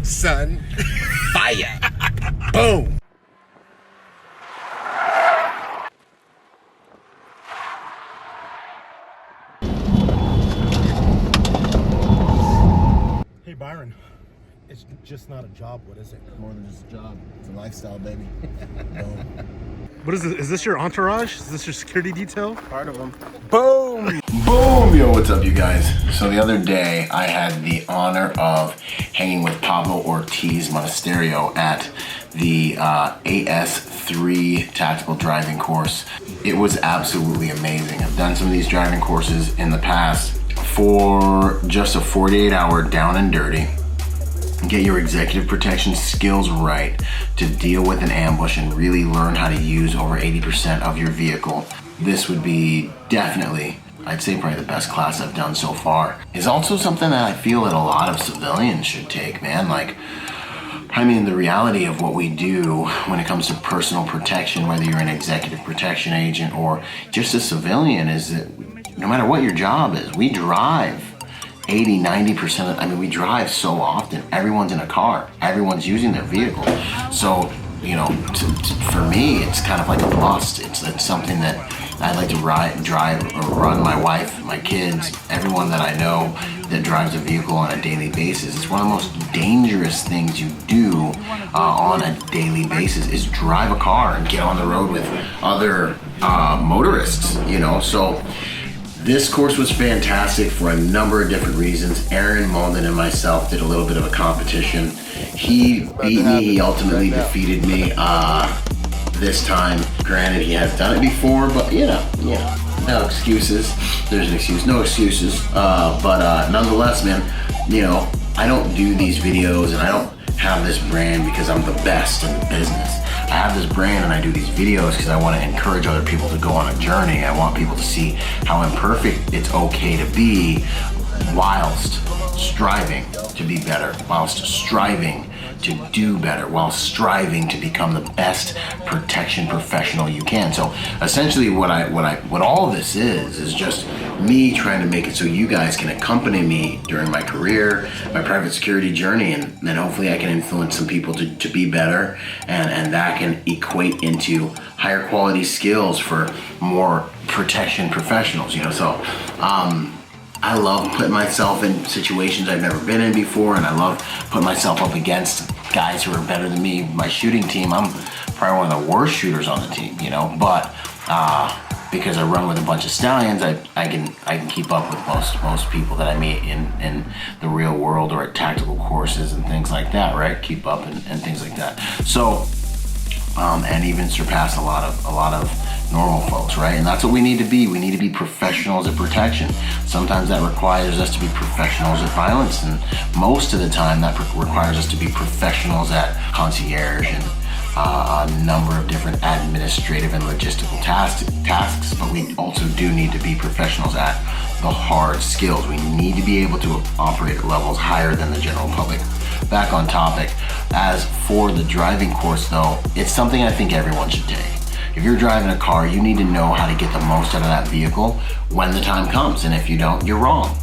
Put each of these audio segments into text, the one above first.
son. Fire. Boom. Hey Byron, it's just not a job, what is it? More than just a job. It's a lifestyle, baby. Boom. What is this? Is this your entourage? Is this your security detail? Part of them. Boom! Boom! Yo, what's up, you guys? So the other day, I had the honor of hanging with Pablo Ortiz Monasterio at the AS3 tactical driving course. It was absolutely amazing. I've done some of these driving courses in the past for just a 48-hour down and dirty. Get your executive protection skills right to deal with an ambush and really learn how to use over 80% of your vehicle. This would be definitely, I'd say probably the best class I've done so far. It's also something that I feel that a lot of civilians should take, man. Like, I mean, the reality of what we do when it comes to personal protection, whether you're an executive protection agent or just a civilian, is that no matter what your job is, we drive 80, 90% of, I mean, we drive so often. Everyone's in a car. Everyone's using their vehicle. So, you know, for me, it's kind of like a must. It's something that I like to drive or run my wife, my kids, everyone that I know that drives a vehicle on a daily basis. It's one of the most dangerous things you do on a daily basis is drive a car and get on the road with other motorists, you know. So this course was fantastic for a number of different reasons. Aaron Mauldin and myself did a little bit of a competition. He beat me, he ultimately defeated me this time. Granted, he has done it before, but you know, no excuses. There's an excuse, no excuses. But nonetheless, man, you know, I don't do these videos and I don't have this brand because I'm the best in the business. I have this brand and I do these videos because I want to encourage other people to go on a journey. I want people to see how imperfect it's okay to be whilst striving to be better, whilst striving to do better, while striving to become the best protection professional you can. So essentially what all of this is just me trying to make it so you guys can accompany me during my career, my private security journey, and then hopefully I can influence some people to be better, and that can equate into higher quality skills for more protection professionals, you know. So I love putting myself in situations I've never been in before, and I love putting myself up against guys who are better than me. My shooting team, I'm probably one of the worst shooters on the team, you know, but because I run with a bunch of stallions, I can keep up with most people that I meet in the real world or at tactical courses and things like that, right? Keep up and things like that. So, and even surpass a lot of normal folks, right? And that's what we need to be. We need to be professionals at protection. Sometimes that requires us to be professionals at violence, and most of the time that requires us to be professionals at concierge and a number of different administrative and logistical tasks, but we also do need to be professionals at the hard skills. We need to be able to operate at levels higher than the general public. Back on topic, as for the driving course though, it's something I think everyone should take. If you're driving a car, you need to know how to get the most out of that vehicle when the time comes, and if you don't, you're wrong.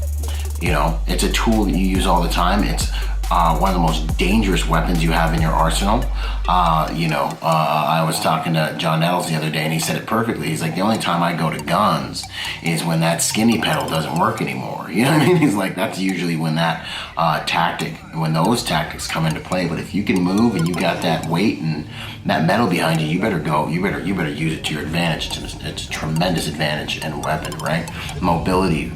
You know, it's a tool that you use all the time. It's one of the most dangerous weapons you have in your arsenal. I was talking to John Nettles the other day and he said it perfectly. He's like, the only time I go to guns is when that skinny pedal doesn't work anymore. You know what I mean? He's like, that's usually when that when those tactics come into play. But if you can move and you got that weight and that metal behind you, you better use it to your advantage. It's a tremendous advantage and weapon, right? Mobility.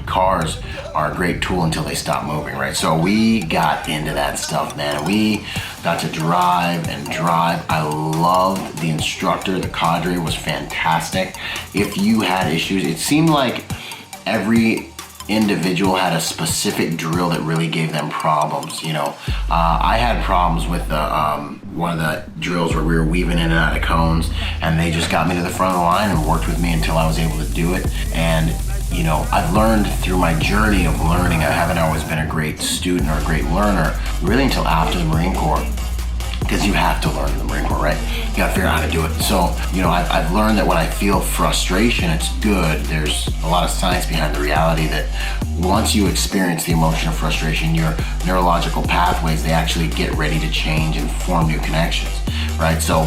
Cars are a great tool until they stop moving, right? So we got into that stuff, man. We got to drive and drive. I loved the instructor. The cadre was fantastic. If you had issues, it seemed like every individual had a specific drill that really gave them problems, you know. I had problems with one of the drills where we were weaving in and out of cones, and they just got me to the front of the line and worked with me until I was able to do it. And you know, I've learned through my journey of learning, I haven't always been a great student or a great learner, really until after the Marine Corps, because you have to learn in the Marine Corps, right? You gotta figure out how to do it. So, you know, I've learned that when I feel frustration, it's good. There's a lot of science behind the reality that once you experience the emotion of frustration, your neurological pathways, they actually get ready to change and form new connections, right? So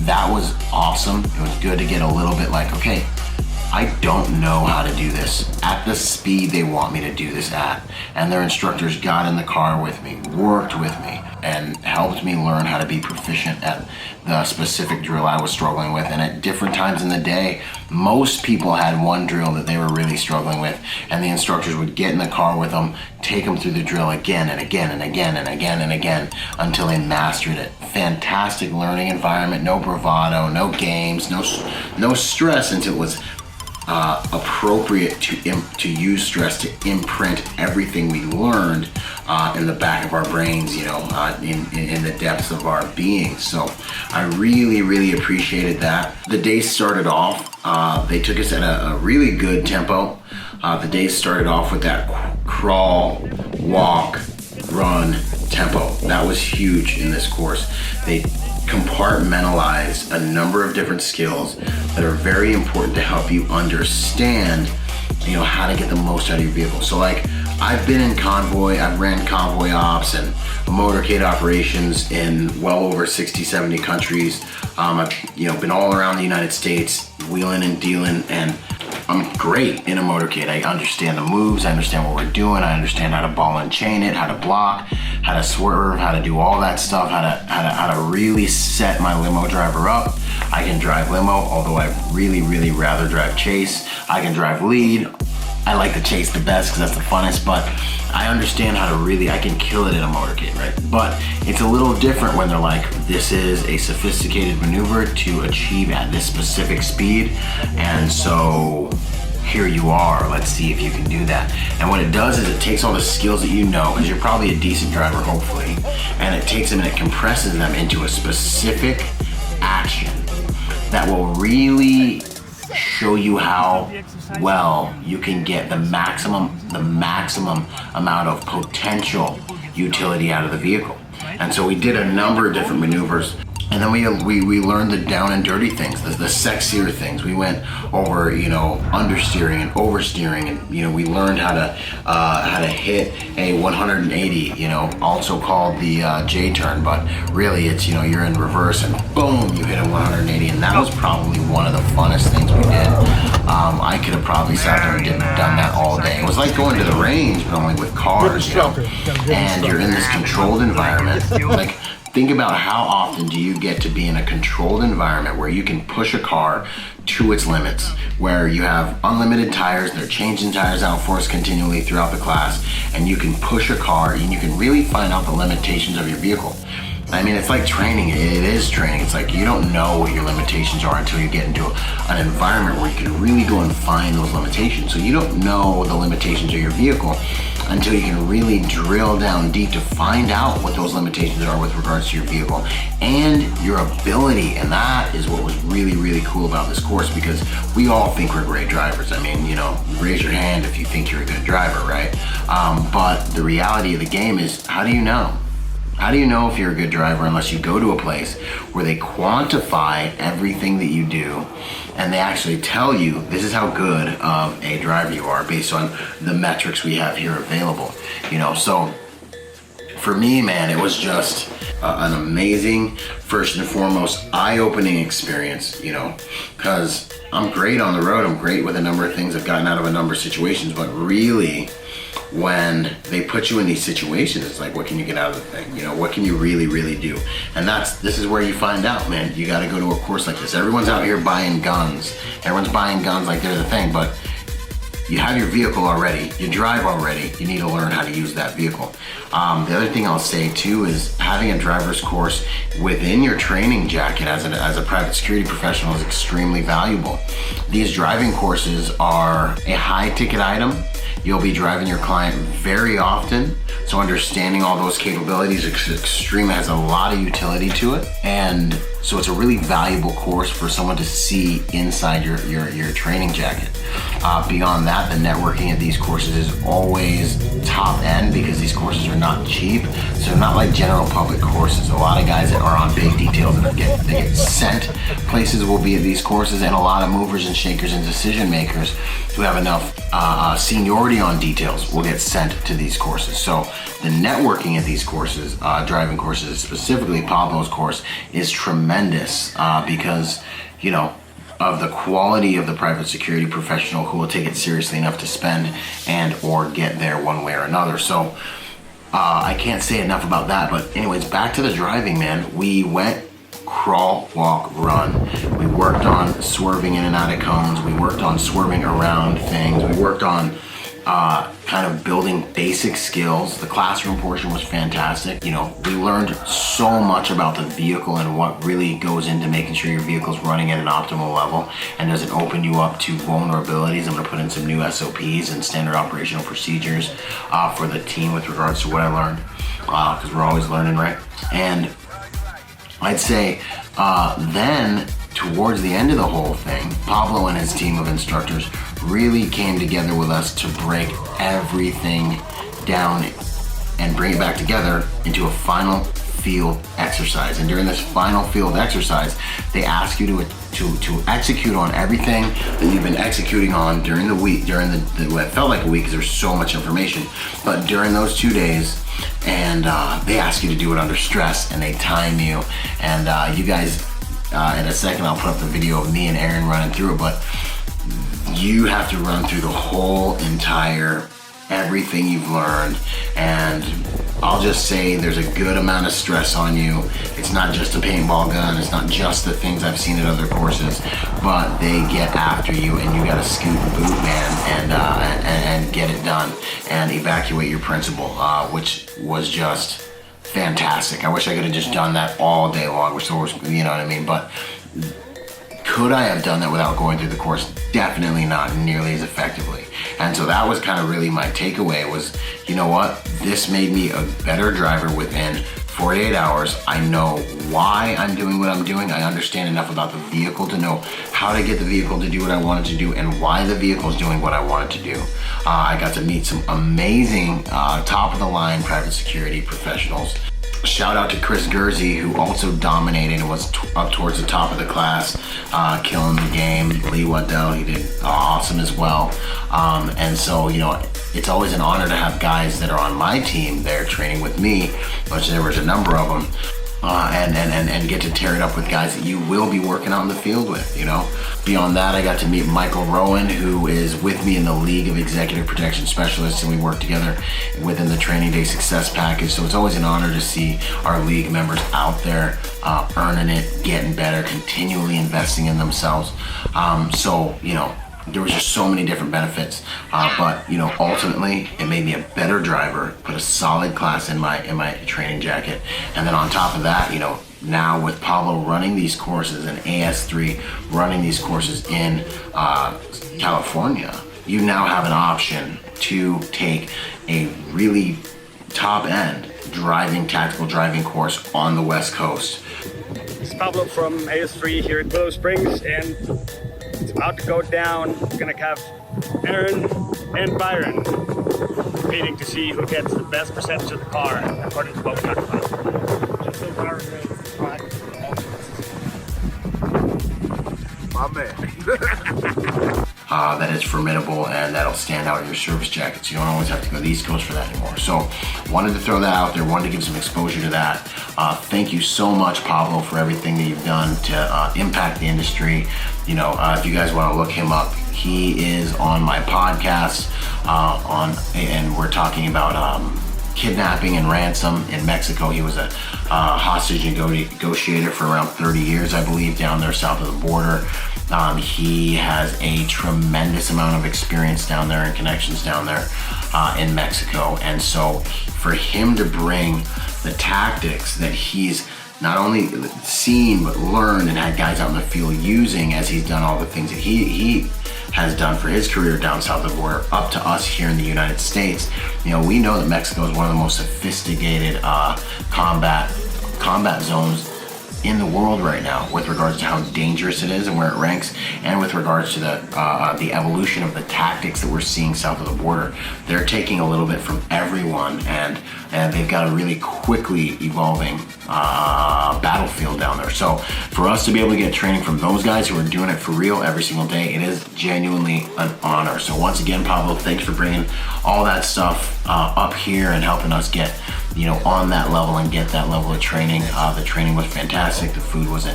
that was awesome. It was good to get a little bit like, okay, I don't know how to do this at the speed they want me to do this at. And their instructors got in the car with me, worked with me, and helped me learn how to be proficient at the specific drill I was struggling with. And at different times in the day, most people had one drill that they were really struggling with, and the instructors would get in the car with them, take them through the drill again and again and again and again and again until they mastered it. Fantastic learning environment, no bravado, no games, no stress, until it was appropriate to use stress to imprint everything we learned in the back of our brains, you know, in the depths of our being. So I really appreciated that. The day started off, they took us at a really good tempo. The day started off with that crawl, walk, run tempo. That was huge in this course. They compartmentalize a number of different skills that are very important to help you understand, you know, how to get the most out of your vehicle. So like, I've been in convoy, I've ran convoy ops and motorcade operations in well over 60, 70 countries. I've, you know, been all around the United States, wheeling and dealing, and I'm great in a motorcade. I understand the moves, I understand what we're doing, I understand how to ball and chain it, how to block, how to swerve, how to do all that stuff, how to really set my limo driver up. I can drive limo, although I really rather drive chase. I can drive lead. I like the chase the best because that's the funnest, but I understand how to really, I can kill it in a motorcade, right? But it's a little different when they're like, this is a sophisticated maneuver to achieve at this specific speed, and so here you are, let's see if you can do that. And what it does is it takes all the skills that you know, because you're probably a decent driver, hopefully, and it takes them and it compresses them into a specific action that will really show you how well you can get the maximum amount of potential utility out of the vehicle. And so we did a number of different maneuvers, and then we learned the down and dirty things, the sexier things. We went over, you know, understeering and oversteering, and you know, we learned how to hit a 180, you know, also called the J turn, but really it's, you know, you're in reverse and boom, you hit a 180, and that was probably one of the funnest things we did. I could have probably sat there and done that all day. It was like going to the range, but only with cars, you know, and you're in this controlled environment. Like, think about how often do you get to be in a controlled environment where you can push a car to its limits, where you have unlimited tires, they're changing tires out for us continually throughout the class, and you can push a car and you can really find out the limitations of your vehicle. I mean, it's like training. It is training. It's like you don't know what your limitations are until you get into an environment where you can really go and find those limitations. So you don't know the limitations of your vehicle until you can really drill down deep to find out what those limitations are with regards to your vehicle and your ability. And that is what was really cool about this course, because we all think we're great drivers. I mean, you know, raise your hand if you think you're a good driver, right? But the reality of the game is, how do you know? How do you know if you're a good driver unless you go to a place where they quantify everything that you do and they actually tell you this is how good of a driver you are based on the metrics we have here available, you know? So for me, man, it was just an amazing, first and foremost, eye-opening experience, you know, because I'm great on the road. I'm great with a number of things. I've gotten out of a number of situations, but really, when they put you in these situations, it's like, what can you get out of the thing? You know, what can you really do? And this is where you find out, man. You got to go to a course like this. Everyone's out here buying guns. Everyone's buying guns like they're the thing, but you have your vehicle already. You drive already. You need to learn how to use that vehicle. The other thing I'll say too is having a driver's course within your training jacket as a private security professional is extremely valuable. These driving courses are a high ticket item. You'll be driving your client very often, so understanding all those capabilities has a lot of utility to it, and so it's a really valuable course for someone to see inside your training jacket. Beyond that, the networking at these courses is always top end because these courses are not cheap. So they're not like general public courses. A lot of guys that are on big details and they get sent places will be at these courses, and a lot of movers and shakers and decision makers who have enough seniority on details will get sent to these courses. So the networking at these courses, driving courses, specifically Pablo's course, is tremendous because, you know, of the quality of the private security professional who will take it seriously enough to spend and or get there one way or another. So I can't say enough about that. But anyways, back to the driving, man. We went crawl, walk, run. We worked on swerving in and out of cones. We worked on swerving around things. We worked on kind of building basic skills. The classroom portion was fantastic. You know, we learned so much about the vehicle and what really goes into making sure your vehicle's running at an optimal level and doesn't open you up to vulnerabilities. I'm gonna put in some new SOPs and standard operational procedures for the team with regards to what I learned, because we're always learning, right? And I'd say then towards the end of the whole thing, Pablo and his team of instructors really came together with us to break everything down and bring it back together into a final field exercise. And during this final field exercise, they ask you to execute on everything that you've been executing on during the week, during what felt like a week because there's so much information, but during those 2 days. And they ask you to do it under stress, and they time you. And you guys, in a second, I'll put up the video of me and Aaron running through it, but you have to run through the whole entire everything you've learned. And I'll just say there's a good amount of stress on you. It's not just a paintball gun. It's not just the things I've seen at other courses, but they get after you, and you got to scoot the boot, man, and get it done and evacuate your principal, which was just fantastic. I wish I could have just done that all day long, which was, you know what I mean? But could I have done that without going through the course? Definitely not nearly as effectively. And so that was kind of really my takeaway was, you know what? This made me a better driver within 48 hours. I know why I'm doing what I'm doing. I understand enough about the vehicle to know how to get the vehicle to do what I wanted to do and why the vehicle is doing what I wanted to do. I got to meet some amazing top of the line private security professionals. Shout out to Chris Gurzy, who also dominated and was up towards the top of the class, killing the game. Lee Waddell, he did awesome as well. And so, you know, it's always an honor to have guys that are on my team there training with me, which there was a number of them, and get to tear it up with guys that you will be working out in the field with, you know. Beyond that, I got to meet Michael Rowan, who is with me in the League of Executive Protection Specialists, and we work together within the Training Day Success Package. So it's always an honor to see our league members out there earning it, getting better, continually investing in themselves. So, you know, there was just so many different benefits, but you know, ultimately it made me a better driver, put a solid class in my training jacket, and then on top of that, you know, now with Pablo running these courses and AS3 running these courses in California, you now have an option to take a really top end tactical driving course on the West Coast. It's Pablo from AS3 here at Willow Springs, and it's about to go down. We're gonna have Aaron and Byron competing to see who gets the best percentage of the car, according to what we talked about. Just so Byron knows. My man. That is formidable and that'll stand out in your service jackets. You don't always have to go to the East Coast for that anymore. So wanted to throw that out there, wanted to give some exposure to that. Thank you so much, Pablo, for everything that you've done to impact the industry. You know, if you guys want to look him up, he is on my podcast and we're talking about kidnapping and ransom in Mexico. He was a hostage negotiator for around 30 years, I believe, down there south of the border. He has a tremendous amount of experience down there and connections down there in Mexico. And so for him to bring the tactics that he's not only seen but learned and had guys out in the field using as he's done all the things that he has done for his career down south of the border up to us here in the United States. You know, we know that Mexico is one of the most sophisticated combat zones in the world right now with regards to how dangerous it is and where it ranks, and with regards to the evolution of the tactics that we're seeing south of the border. They're taking a little bit from everyone, and they've got a really quickly evolving battlefield down there. So for us to be able to get training from those guys who are doing it for real every single day, it is genuinely an honor. So once again, Pablo, thanks for bringing all that stuff up here and helping us get, you know, on that level and get that level of training. The training was fantastic. The food was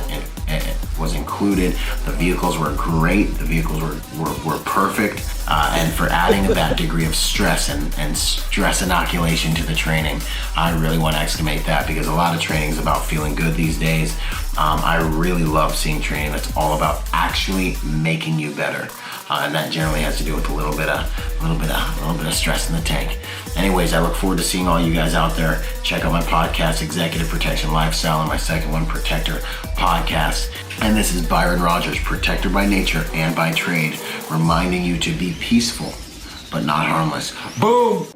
included. The vehicles were great. The vehicles were perfect. And for adding that degree of stress and stress inoculation to the training, I really want to exclamate that, because a lot of training is about feeling good these days. I really love seeing training that's all about actually making you better. And that generally has to do with a little bit of stress in the tank. Anyways, I look forward to seeing all you guys out there. Check out my podcast, Executive Protection Lifestyle, and my second one, Protector Podcast. And this is Byron Rodgers, protector by nature and by trade, reminding you to be peaceful, but not harmless. Boom!